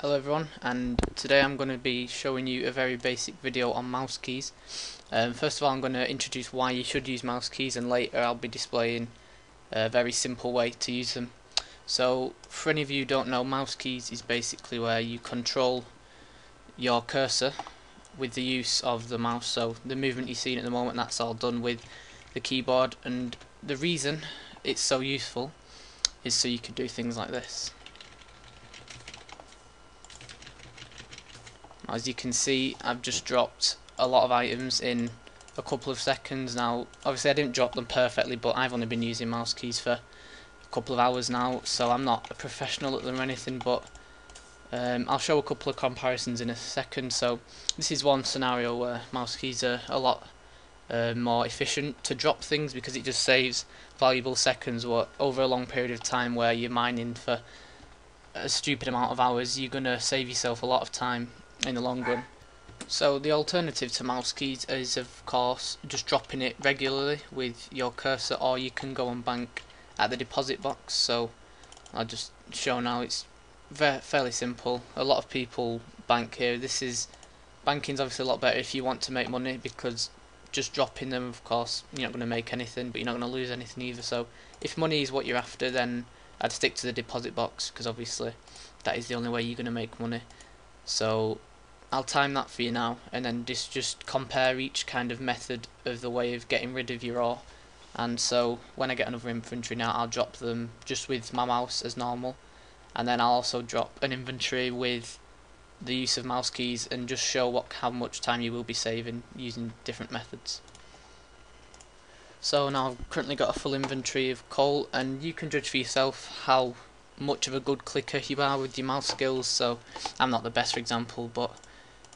Hello everyone, and today I'm going to be showing you a very basic video on mouse keys. First of all, I'm going to introduce why you should use mouse keys, and later I'll be displaying a very simple way to use them. So for any of you who don't know, mouse keys is basically where you control your cursor with the use of the mouse. So the movement you're seeing at the moment, that's all done with the keyboard, and the reason it's so useful is so you can do things like this. As you can see, I've just dropped a lot of items in a couple of seconds. Now obviously I didn't drop them perfectly, but I've only been using mouse keys for a couple of hours now, so I'm not a professional at them or anything, but I'll show a couple of comparisons in a second. So this is one scenario where mouse keys are a lot more efficient to drop things, because it just saves valuable seconds over a long period of time where you're mining for a stupid amount of hours. You're going to save yourself a lot of time in the long run. So the alternative to mouse keys is of course just dropping it regularly with your cursor, or you can go and bank at the deposit box. So I'll just show now. It's fairly simple. A lot of people bank here. Banking's obviously a lot better if you want to make money, because just dropping them, of course, you're not going to make anything, but you're not going to lose anything either. So if money is what you're after, then I'd stick to the deposit box, because obviously that is the only way you're going to make money. So I'll time that for you now, and then just compare each kind of method of the way of getting rid of your ore. And so when I get another inventory now, I'll drop them just with my mouse as normal, and then I'll also drop an inventory with the use of mouse keys, and just show how much time you will be saving using different methods. So now I've currently got a full inventory of coal, and you can judge for yourself how much of a good clicker you are with your mouse skills. So I'm not the best, for example, but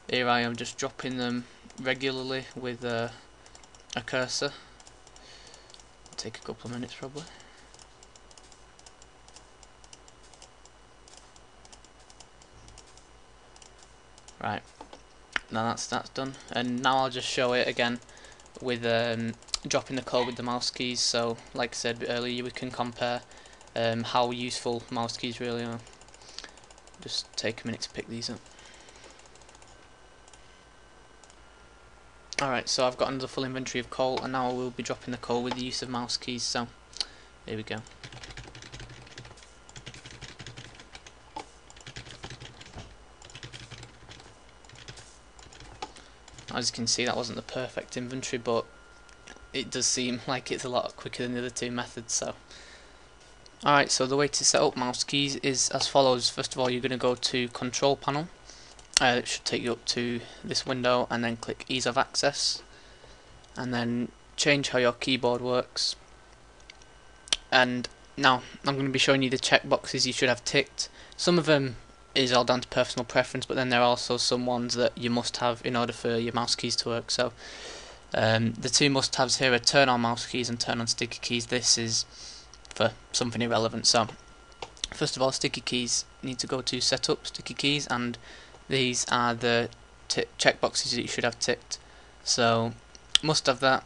here I am just dropping them regularly with a cursor. It'll take a couple of minutes probably. Right, now that's done, and now I'll just show it again with dropping the code with the mouse keys. So like I said earlier, we can compare how useful mouse keys really are. Just take a minute to pick these up. Alright, so I've got another full inventory of coal, and now I will be dropping the coal with the use of mouse keys. So here we go. As you can see, that wasn't the perfect inventory, but it does seem like it's a lot quicker than the other two methods. So alright, so the way to set up mouse keys is as follows. First of all, you're going to go to Control Panel. It should take you up to this window, and then click Ease of Access, and then change how your keyboard works. And now I'm going to be showing you the checkboxes you should have ticked. Some of them is all down to personal preference, but then there are also some ones that you must have in order for your mouse keys to work. So the two must-haves here are turn on mouse keys and turn on sticky keys. This is for something irrelevant. So first of all, sticky keys, you need to go to Setup, Sticky Keys, and these are the checkboxes that you should have ticked. So must have that,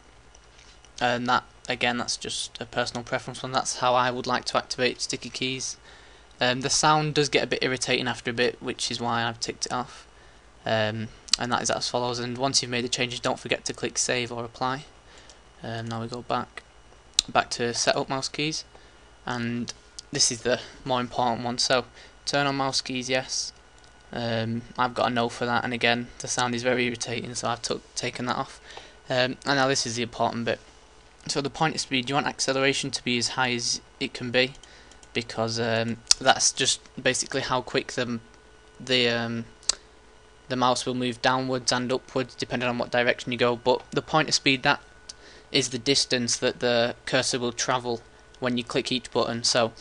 and that again, that's just a personal preference one. That's how I would like to activate sticky keys. The sound does get a bit irritating after a bit, which is why I've ticked it off. And that is as follows. And once you've made the changes, don't forget to click Save or Apply. Now we go back to Setup mouse keys, and this is the more important one. So turn on mouse keys, yes. I've got a no for that, and again the sound is very irritating, so I've taken that off. And now this is the important bit. So the pointer speed, you want acceleration to be as high as it can be, because that's just basically how quick the mouse will move downwards and upwards depending on what direction you go. But the pointer speed, that is the distance that the cursor will travel when you click each button. So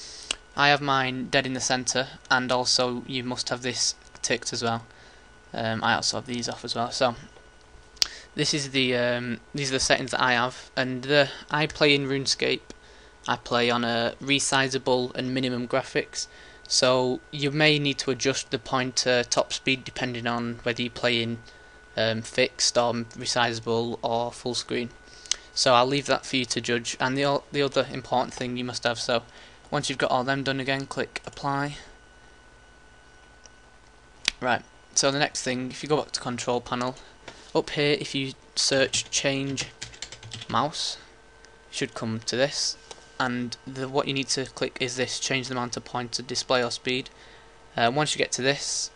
I have mine dead in the center, and also you must have this ticked as well. I also have these off as well. So this is these are the settings that I have, and I play in Runescape. I play on a resizable and minimum graphics, so you may need to adjust the pointer top speed depending on whether you play in fixed or resizable or full screen. So I'll leave that for you to judge. And the other important thing you must have, so once you've got all them done, again click Apply, Right, so the next thing, if you go back to control panel, up here if you search change mouse, you should come to this, and what you need to click is this, change the amount of pointer, display or speed. Once you get to this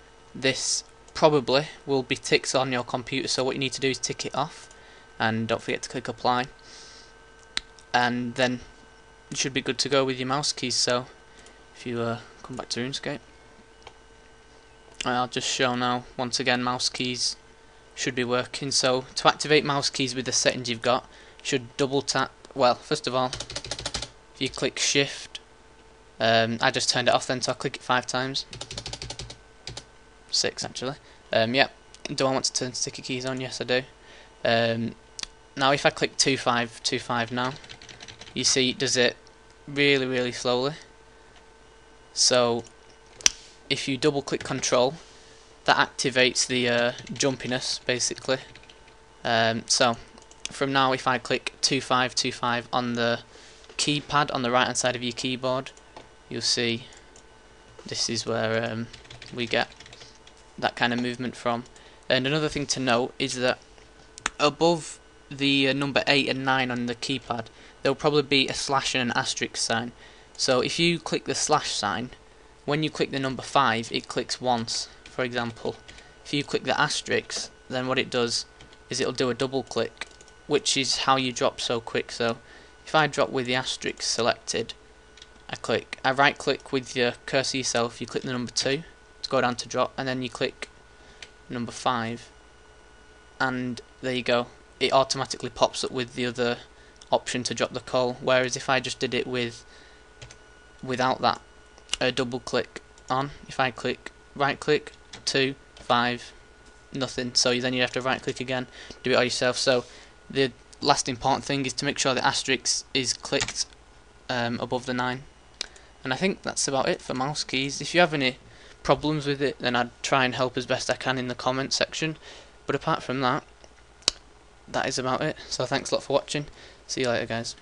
probably will be ticked on your computer, so what you need to do is tick it off, and don't forget to click apply, and then you should be good to go with your mouse keys. So if you come back to RuneScape, I'll just show now, once again mouse keys should be working. So to activate mouse keys with the settings you've got, you should double tap, well first of all if you click shift, I just turned it off then, so I'll click it 5 times, 6 actually. Yeah, do I want to turn sticky keys on? Yes I do. Now if I click 2525 now, you see it does it really slowly. So if you double click control, that activates the jumpiness basically. So from now if I click 2525 on the keypad on the right hand side of your keyboard, you'll see this is where we get that kind of movement from. And another thing to note is that above the number 8 and 9 on the keypad, there will probably be a slash and an asterisk sign. So if you click the slash sign, when you click the number 5 it clicks once, for example. If you click the asterisk, then what it does is it'll do a double click, which is how you drop so quick. So if I drop with the asterisk selected, I right click with your cursor yourself, you click the number 2 to go down to drop, and then you click number 5, and there you go, it automatically pops up with the other option to drop the coal. Whereas if I just did it without that double click on, if I click right click 2 5 nothing, so then you have to right click again, do it all yourself. So the last important thing is to make sure the asterisk is clicked above the 9. And I think that's about it for mouse keys. If you have any problems with it, then I'd try and help as best I can in the comment section, but apart from that, that is about it. So thanks a lot for watching, see you later guys.